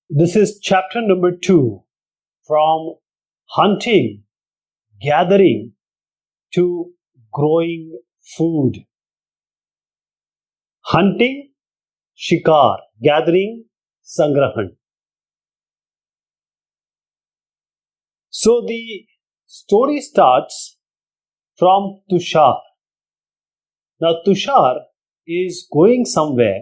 This is chapter number 2, from hunting, gathering to growing food. Hunting, shikar, gathering, sangrahan. So the story starts from Tushar. Now Tushar is going somewhere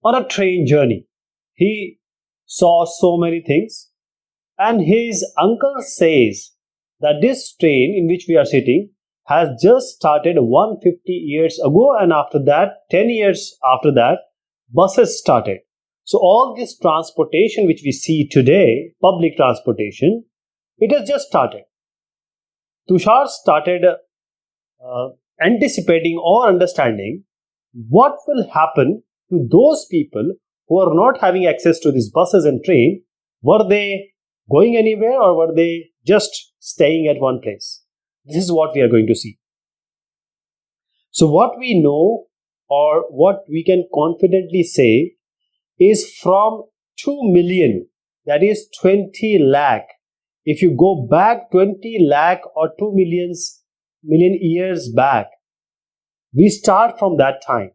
on a train journey. He saw so many things, and his uncle says that this train in which we are sitting has just started 150 years ago, and after that, 10 years after that, buses started. So all this transportation which we see today, public transportation, it has just started. Tushar started anticipating or understanding what will happen to those people who are not having access to these buses and train. Were they going anywhere, or were they just staying at one place? This is what we are going to see. So what we know, or what we can confidently say, is from 2 million, that is 20 lakh. If you go back 20 lakh or 2 million years back, we start from that time.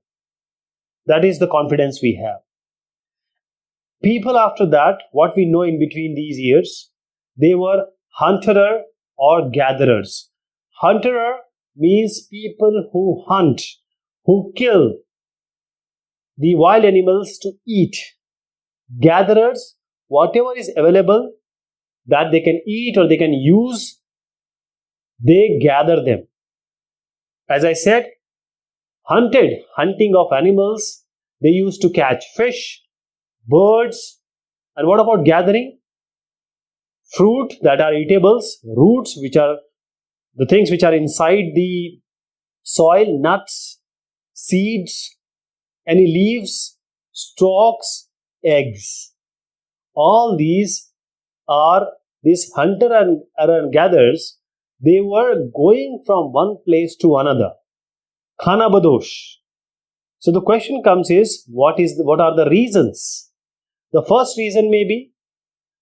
That is the confidence we have. People after that, what we know in between these years, they were hunter or gatherers. Hunter means people who hunt, who kill the wild animals to eat. Gatherers, whatever is available that they can eat or they can use, they gather them. As I said, hunting of animals, they used to catch fish, birds, and what about gathering? Fruit that are eatables, roots which are the things which are inside the soil, nuts, seeds, any leaves, stalks, eggs. All these are these hunter and gatherers. They were going from one place to another. Khana badosh. So the question comes is, what are the reasons? The first reason may be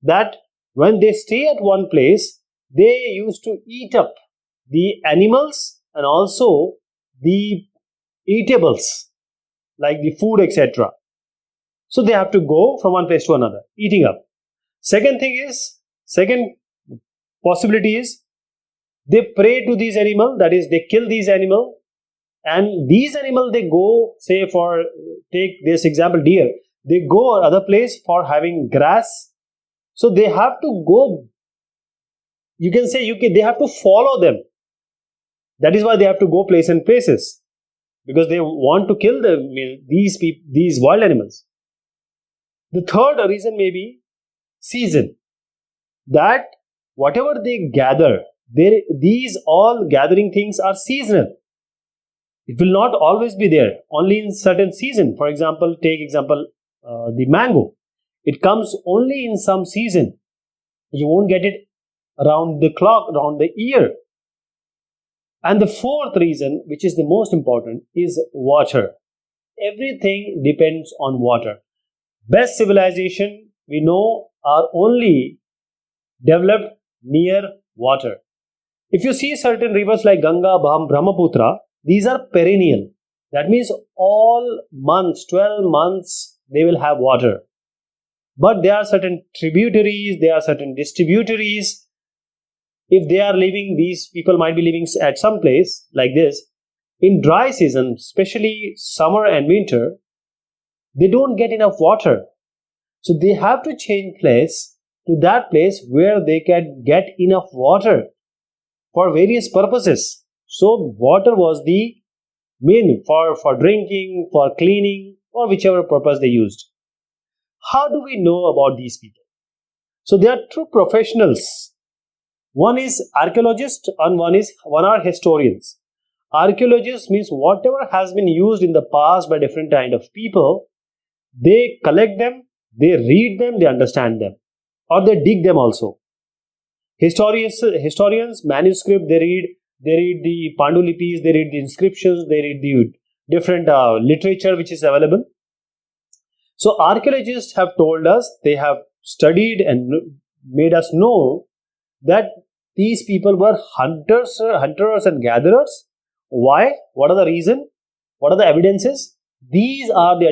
that when they stay at one place, they used to eat up the animals and also the eatables, like the food, etc. So they have to go from one place to another, eating up. Second possibility is, they pray to these animals, that is, they kill these animals, and these animals, they go, say, for, take this example, deer, they go other place for having grass. So they have to go, you can say, they have to follow them. That is why they have to go place and places, because they want to kill these wild animals. The third reason may be season, that whatever they gather, these all gathering things are seasonal. It will not always be there, only in certain season. For example, the mango. It comes only in some season. You won't get it around the clock, around the year. And the fourth reason, which is the most important, is water. Everything depends on water. Best civilization we know are only developed near water. If you see certain rivers like Ganga, Brahmaputra, these are perennial. That means all months, 12 months, they will have water. But there are certain tributaries, there are certain distributaries. If they are living, these people might be living at some place like this. In dry season, especially summer and winter, they don't get enough water. So they have to change place to that place where they can get enough water for various purposes. So water was the main for drinking, for cleaning, or whichever purpose they used. How do we know about these people? So they are true professionals. One is archaeologist and one are historians. Archaeologists means whatever has been used in the past by different kind of people, they collect them, they read them, they understand them, or they dig them also. Historians, manuscript, they read the Pandulipis, they read the inscriptions, they read the different literature which is available. So archaeologists have told us, they have studied and made us know that these people were hunters and gatherers. Why? What are the reason? What are the evidences? These are the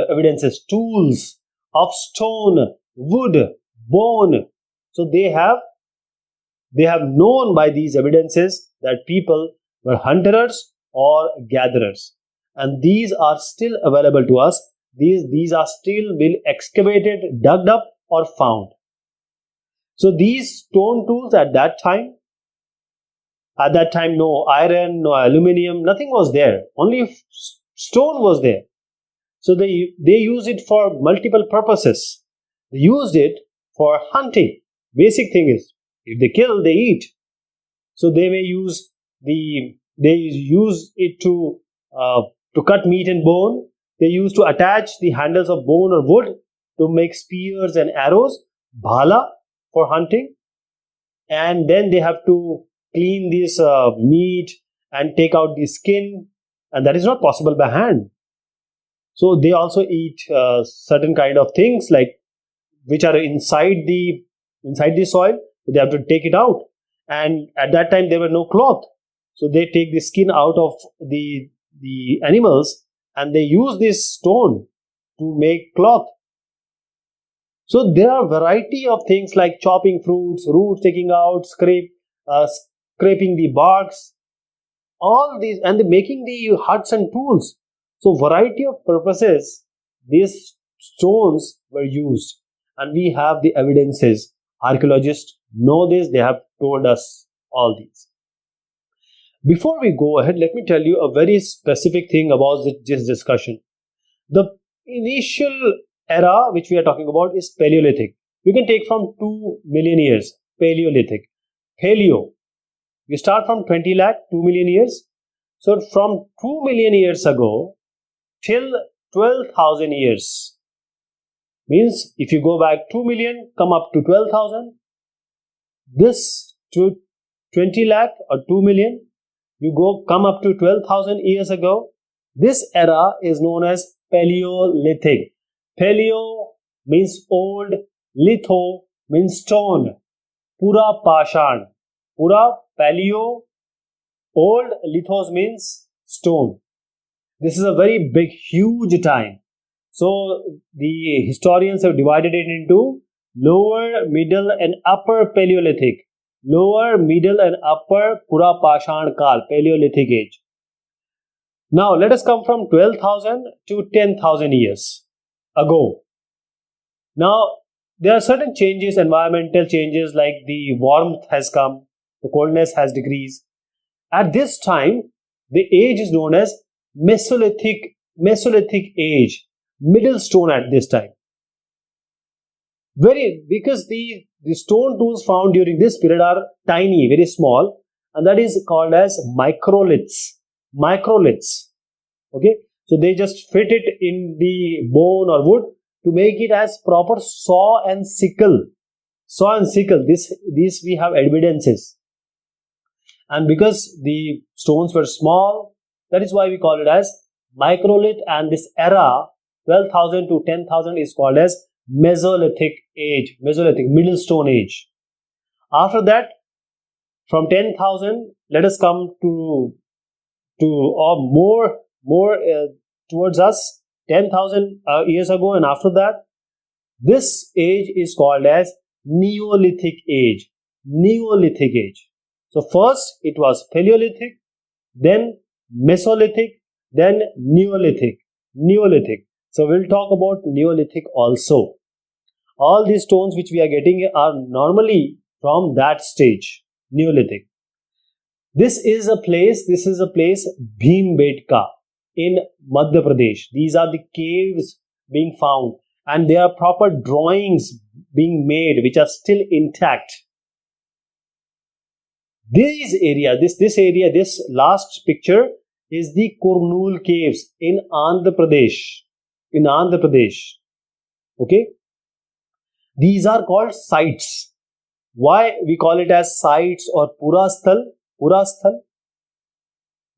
evidences, tools of stone, wood, bone. So they have known by these evidences that people were hunters or gatherers, and these are still available to us. These are still been excavated, dug up, or found. So these stone tools at that time, no iron, no aluminum, nothing was there. Only stone was there. So they use it for multiple purposes. They used it for hunting. Basic thing is, if they kill, they eat. So they may use it to cut meat and bone. They used to attach the handles of bone or wood to make spears and arrows, bhala for hunting, and then they have to clean this meat and take out the skin, and that is not possible by hand. So they also eat certain kind of things like which are inside the soil. They have to take it out, and at that time there were no cloth, so they take the skin out of the animals and they use this stone to make cloth. So there are variety of things like chopping fruits, roots, taking out, scraping the barks, all these, and making the huts and tools. So variety of purposes these stones were used, and we have the evidences. Archaeologists know this, they have told us all these. Before we go ahead, let me tell you a very specific thing about this discussion. The initial era which we are talking about is Paleolithic. You can take from 2 million years, Paleolithic. Paleo, you start from 20 lakh, 2 million years. So from 2 million years ago till 12,000 years. Means if you go back 2 million, come up to 12,000. This to 20 lakh or 2 million, come up to 12,000 years ago. This era is known as Paleolithic. Paleo means old, litho means stone, pura pashan. Pura, paleo, old, lithos means stone. This is a very big, huge time. So the historians have divided it into lower, middle and upper Paleolithic. Lower, middle and upper Pura Pashan Kal, Paleolithic age. Now let us come from 12,000 to 10,000 years ago. Now there are certain changes, environmental changes, like the warmth has come, the coldness has decreased. At this time, the age is known as Mesolithic age, middle stone at this time. Because the stone tools found during this period are tiny, very small, and that is called as microliths. Okay, so they just fit it in the bone or wood to make it as proper saw and sickle. These we have evidences, and because the stones were small, that is why we call it as microlith. And this era 12,000 to 10,000 is called as Mesolithic age, Mesolithic, middle stone age. After that, from 10,000, let us come to more towards us, 10,000 years ago, and after that, this age is called as Neolithic age. Neolithic age. So first it was Paleolithic, then Mesolithic, then Neolithic. So we'll talk about Neolithic also. All these stones which we are getting are normally from that stage, Neolithic. This is a place Bhimbetka in Madhya Pradesh. These are the caves being found, and there are proper drawings being made which are still intact. This last picture is the Kurnool caves in Andhra Pradesh. Okay, these are called sites. Why we call it as sites or Purasthal?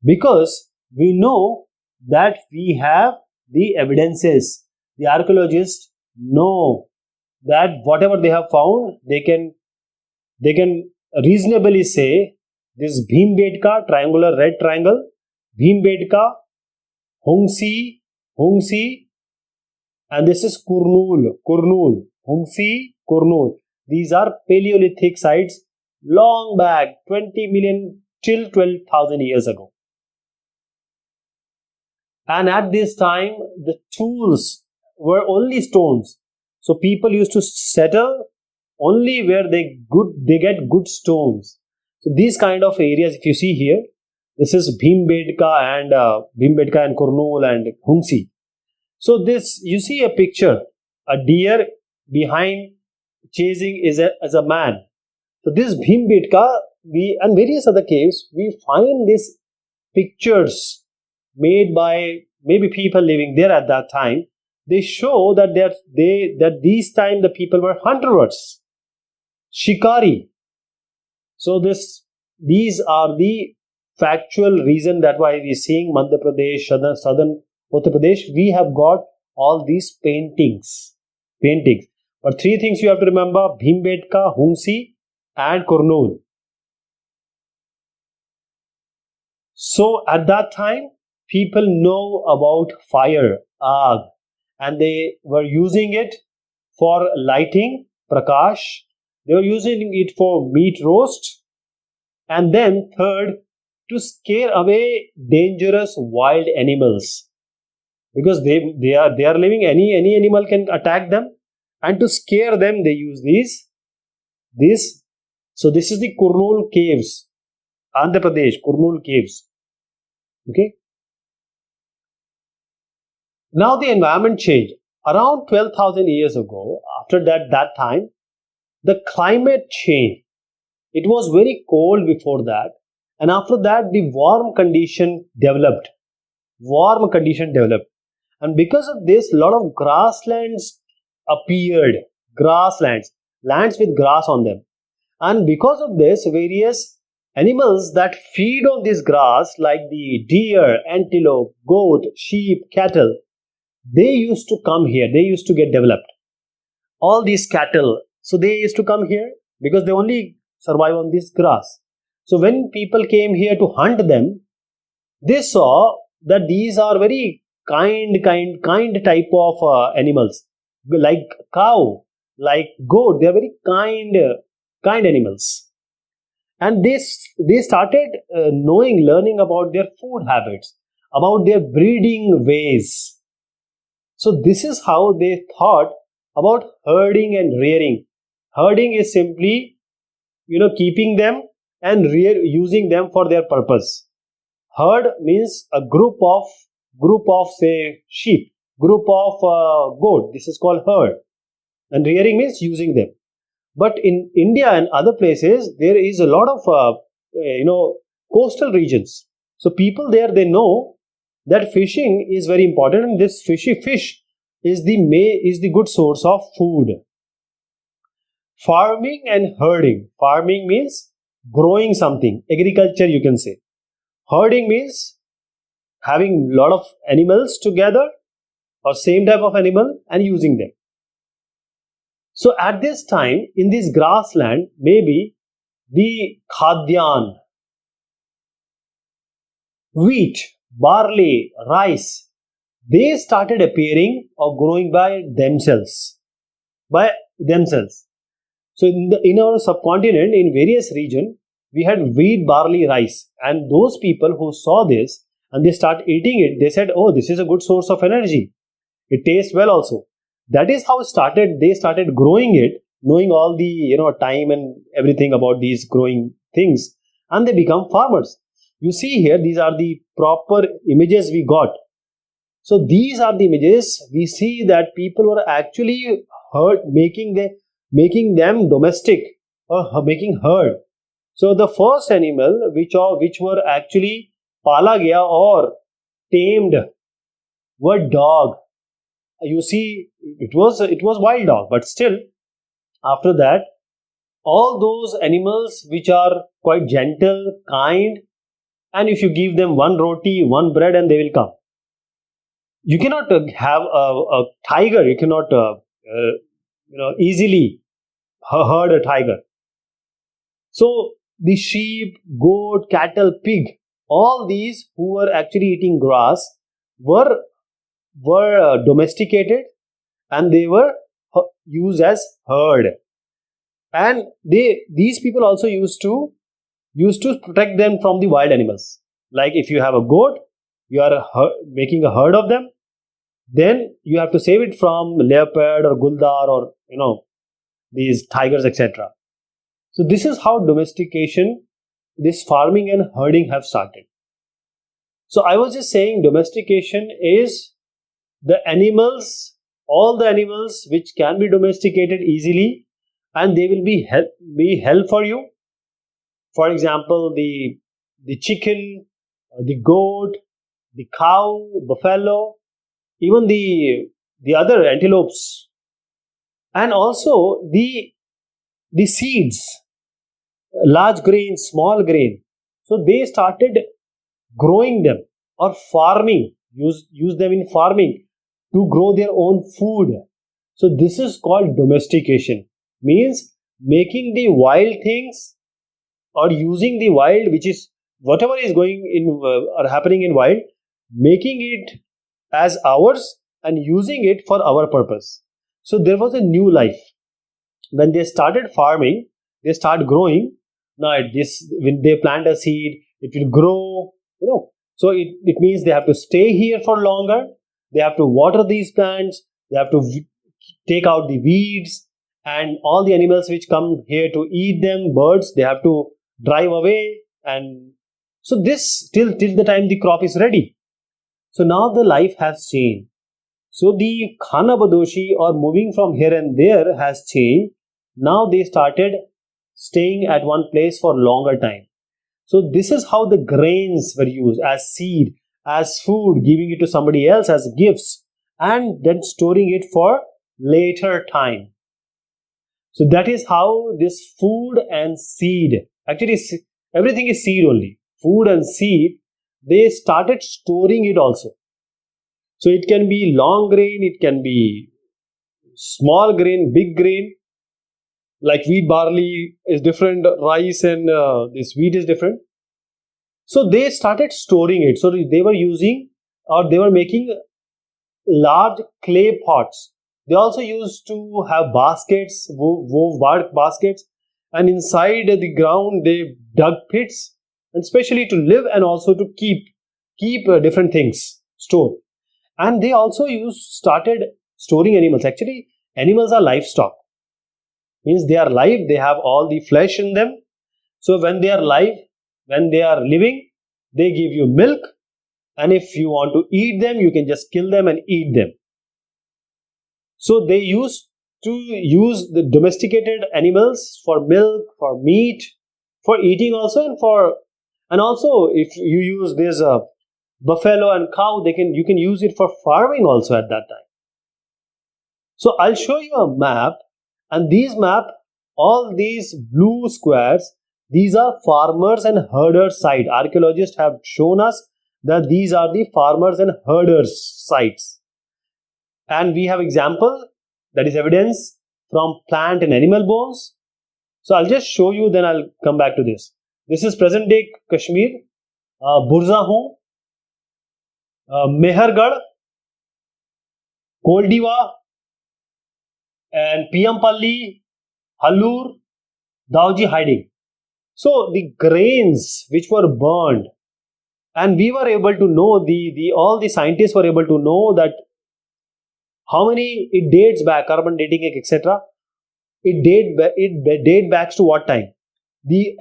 Because we know that we have the evidences, the archaeologists know that whatever they have found, they can reasonably say this Bhimbetka, triangular red triangle, Bhimbetka, Hungsi, Hungsi, and this is Kurnul, Hungsi, Kurnul. These are Paleolithic sites long back, 20 million till 12,000 years ago. And at this time, the tools were only stones. So people used to settle only where they get good stones. So these kind of areas, if you see here, this is Bhimbetka and Kurnul and Hungsi. So this, you see a picture, a deer behind chasing as a man. So this Bhimbetka, and various other caves, we find these pictures made by maybe people living there at that time. They show that these time the people were hunter-gatherers, shikari. So these are the factual reason that why we seeing Madhya Pradesh, southern Uttar Pradesh, we have got all these paintings. But three things you have to remember: Bhimbetka, Hungsi, and Kurnul. So at that time, people know about fire, aag, and they were using it for lighting, prakash. They were using it for meat roast. And then third, to scare away dangerous wild animals. Because they are living, any animal can attack them. And to scare them, they use these. So this is the Kurnul caves, Andhra Pradesh, Kurnul caves. Okay. Now the environment changed. Around 12,000 years ago, after that time, the climate changed. It was very cold before that. And after that, the warm condition developed. And because of this, a lot of grasslands appeared. Lands with grass on them. And because of this, various animals that feed on this grass, like the deer, antelope, goat, sheep, cattle, they used to come here. They used to get developed. All these cattle, so they used to come here because they only survive on this grass. So when people came here to hunt them, they saw that these are very kind type of animals, like cow, like goat. They are very kind animals. And they started learning about their food habits, about their breeding ways. So this is how they thought about herding and rearing. Herding is simply, keeping them and using them for their purpose. Herd means a group of say sheep, group of goat. This is called herd. And rearing means using them. But in India and other places, there is a lot of coastal regions. So people there, they know that fishing is very important, and this fish is the good source of food. Farming and herding. Farming means growing something, agriculture you can say. Herding means having a lot of animals together or same type of animal and using them. So at this time, in this grassland, maybe the khadyan, wheat, barley, rice, they started appearing or growing by themselves. So in our subcontinent, in various regions, we had wheat, barley, rice, and those people who saw this and they start eating it, they said, "Oh, this is a good source of energy. It tastes well also." That is how they started growing it, knowing all the time and everything about these growing things, and they become farmers. You see here, these are the proper images we got. So these are the images. We see that people were actually making them domestic or making herd. So the first animal which were actually pala gaya or tamed were dog. You see, it was wild dog, but still, after that, all those animals which are quite gentle, kind, and if you give them one roti, one bread, and they will come. you cannot have a tiger. You cannot easily herd a tiger. So the sheep, goat, cattle, pig, all these who were actually eating grass were domesticated, and they were used as herd. And these people also used to protect them from the wild animals. Like if you have a goat, you are making a herd of them, then you have to save it from leopard or guldar or these tigers, etc. So this is how domestication, this farming and herding have started. So I was just saying, domestication is the animals, all the animals which can be domesticated easily, and they will be help for you. For example, the chicken, the goat, the cow, buffalo, even the other antelopes, and also the seeds, large grain, small grain. So they started growing them or farming, use them in farming to grow their own food. So this is called domestication, means making the wild things or using the wild, which is whatever is going in or happening in wild, making it as ours and using it for our purpose. So there was a new life. When they started farming, they start growing. Now when they plant a seed, it will grow, so it means they have to stay here for longer. They have to water these plants. They have to take out the weeds, and all the animals which come here to eat them, birds, they have to drive away. And so this till the time the crop is ready. So now the life has changed. So the Khana Badoshi, or moving from here and there, has changed. Now they started staying at one place for longer time. So this is how the grains were used as seed, as food, giving it to somebody else as gifts, and then storing it for later time. So that is how this food and seed, actually everything is seed only, food and seed, they started storing it also. So it can be long grain, it can be small grain, big grain, like wheat, barley is different, rice and this wheat is different. So they started storing it. So they were using, or they were making large clay pots. They also used to have baskets, wove bark baskets, and inside the ground they dug pits, and especially to live and also to keep different things stored. And they also started storing animals. Actually, animals are livestock. Means they are live, they have all the flesh in them. So when they are live, when they are living, they give you milk, and if you want to eat them, you can just kill them and eat them. So they used to use the domesticated animals for milk, for meat, for eating also, and also if you use this buffalo and cow, you can use it for farming also at that time. So I'll show you a map, and all these blue squares, these are farmers and herders site. Archaeologists have shown us that these are the farmers and herders sites. And we have example, that is evidence from plant and animal bones. So I'll just show you, then I'll come back to this. This is present day Kashmir, Burzahon, Mehergarh, Koldiwa, and Piyampalli, Hallur, Dauji hiding. So the grains which were burned, and we were able to know, all the scientists were able to know that how many it dates back, carbon dating, etc. It date back to what time? The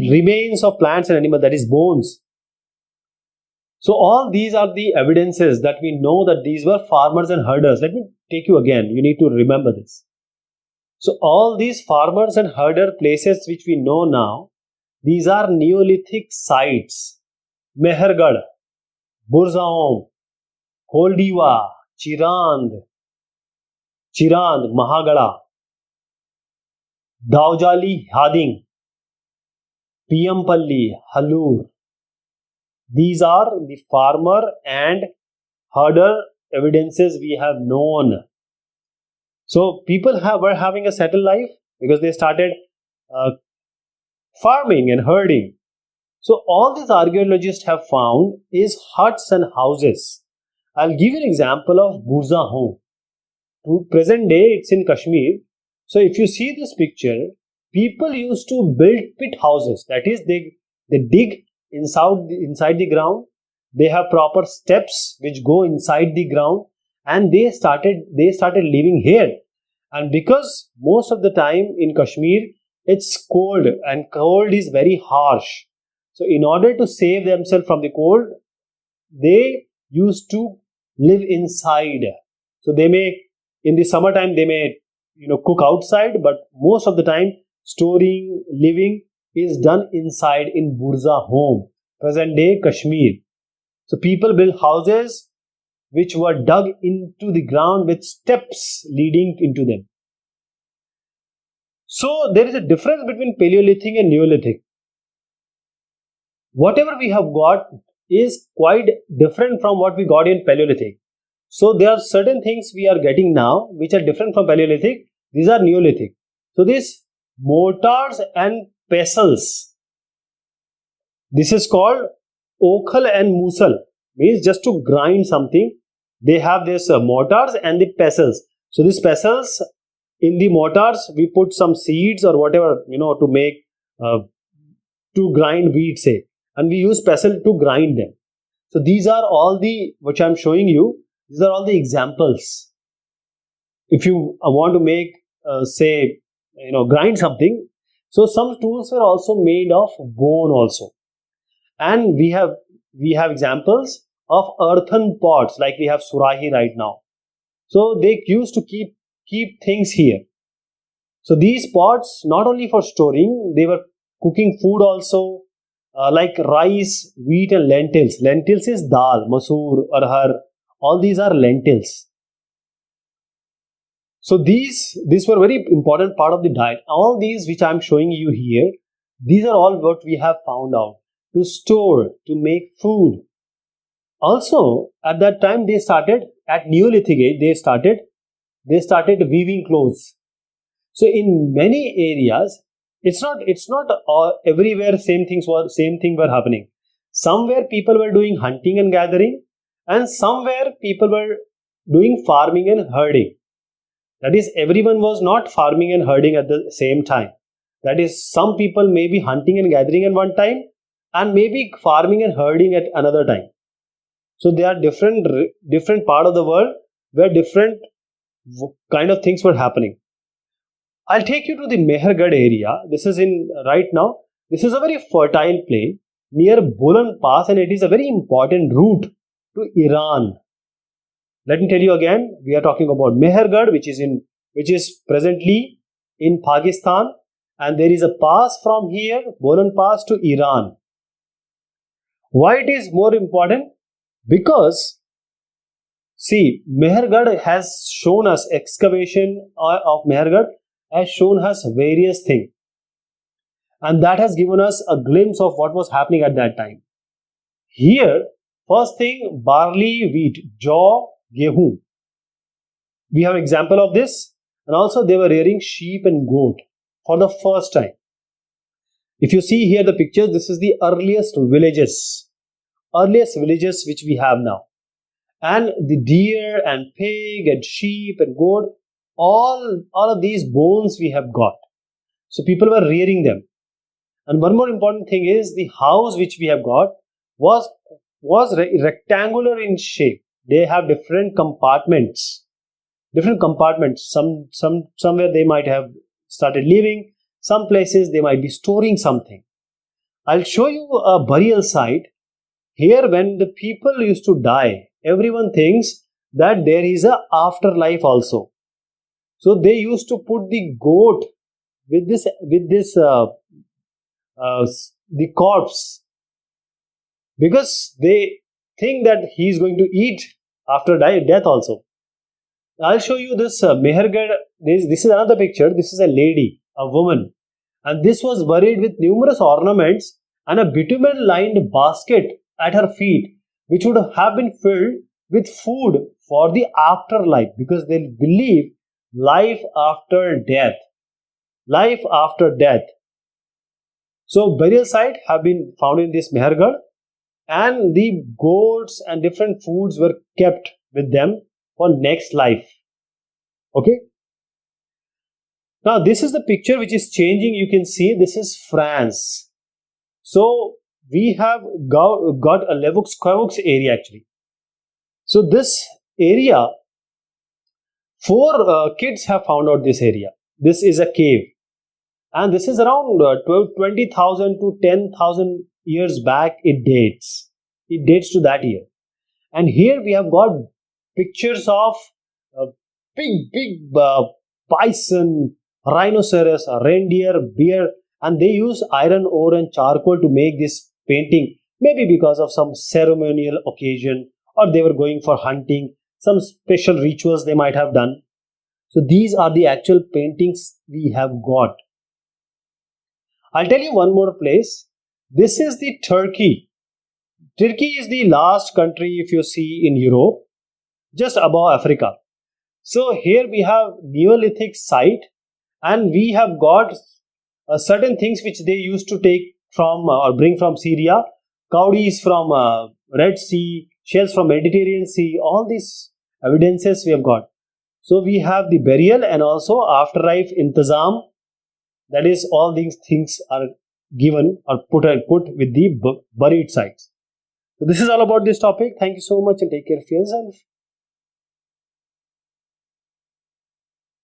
remains of plants and animals, that is bones. So all these are the evidences that we know that these were farmers and herders. Let me take you again. You need to remember this. So all these farmers and herder places which we know now, these are Neolithic sites. Mehergarh, Burzahon, Koldiwa, Chirand, Mahagada, Daujali, Hading, Piyampalli, Hallur. These are the farmer and herder evidences we have known. So people were having a settled life because they started uh, farming and herding. So all these archaeologists have found is huts and houses. I'll give you an example of Burza home. To present day, it's in Kashmir. So if you see this picture, people used to build pit houses. That is, they dig inside the ground. They have proper steps which go inside the ground, and they started living here. And because most of the time in Kashmir it's cold, and cold is very harsh. So in order to save themselves from the cold, they used to live inside. So they may, in the summertime, they may cook outside, but most of the time storing, living is done inside in Burza home, present day Kashmir. So people build houses which were dug into the ground with steps leading into them. So there is a difference between Paleolithic and Neolithic. Whatever we have got is quite different from what we got in Paleolithic. So there are certain things we are getting now which are different from Paleolithic. These are Neolithic. So these mortars and pestles, this is called okhal and musal, means just to grind something. They have this mortars and the pestles. So these pestles, in the mortars we put some seeds or whatever, to make to grind wheat, say, and we use pestle to grind them. So these are all the, which I am showing you, these are all the examples. If you want to make say, grind something, so some tools were also made of bone also. And we have examples of earthen pots, like we have surahi right now. So they used to keep things here. So these pots, not only for storing, they were cooking food also, like rice, wheat and lentils. Lentils is dal, masoor, arhar, all these are lentils. So these were very important part of the diet. All these which I am showing you here, these are all what we have found out to store, to make food. Also, at that time they started, at Neolithic age, they started weaving clothes. So in many areas, it's not everywhere same thing were happening. Somewhere people were doing hunting and gathering, and somewhere people were doing farming and herding. That is, everyone was not farming and herding at the same time. That is, some people may be hunting and gathering at one time, and maybe farming and herding at another time. So there are different part of the world where different kind of things were happening. I'll take you to the Mehergarh area. This is right now. This is a very fertile plain near Bolan Pass, and it is a very important route to Iran. Let me tell you again. We are talking about Mehergarh, which is presently in Pakistan, and there is a pass from here, Bolan Pass, to Iran. Why it is more important? Because, see, Mehergarh has shown us, excavation of Mehergarh has shown us various things, and that has given us a glimpse of what was happening at that time. Here, first thing, barley, wheat, jaw, gehu. We have example of this, and also they were rearing sheep and goat for the first time. If you see here the pictures, this is the earliest villages which we have now, and the deer and pig and sheep and goat, all of these bones we have got. So people were rearing them. And one more important thing is the house which we have got was rectangular in shape. They have different compartments. Somewhere they might have started living. Some places they might be storing something. I'll show you a burial site. Here, when the people used to die, everyone thinks that there is a afterlife also. So they used to put the goat with the corpse, because they think that he is going to eat after death also. I'll show you this Mehergarh. This is another picture. This is a lady, a woman, and this was buried with numerous ornaments and a bitumen lined basket at her feet, which would have been filled with food for the afterlife, because they believe life after death. Life after death. So burial sites have been found in this Mehergarh, and the goats and different foods were kept with them for next life. Okay. Now this is the picture which is changing. You can see this is France. So we have got a Levoux area actually. So this area, 4 kids have found out this area. This is a cave, and this is around 20,000 to 10,000 years back. It dates to that year. And here we have got pictures of big bison, rhinoceros, reindeer, bear, and they use iron ore and charcoal to make this painting, maybe because of some ceremonial occasion, or they were going for hunting, some special rituals they might have done. So these are the actual paintings we have got. I'll tell you one more place. This is the Turkey. Turkey is the last country, if you see, in Europe, just above Africa. So here we have Neolithic site, and we have got certain things which they used to take from or bring from Syria, cowries from Red Sea, shells from Mediterranean Sea. All these evidences we have got. So we have the burial and also afterlife intizam. That is, all these things are given or put with the buried sites. So this is all about this topic. Thank you so much and take care of yourself.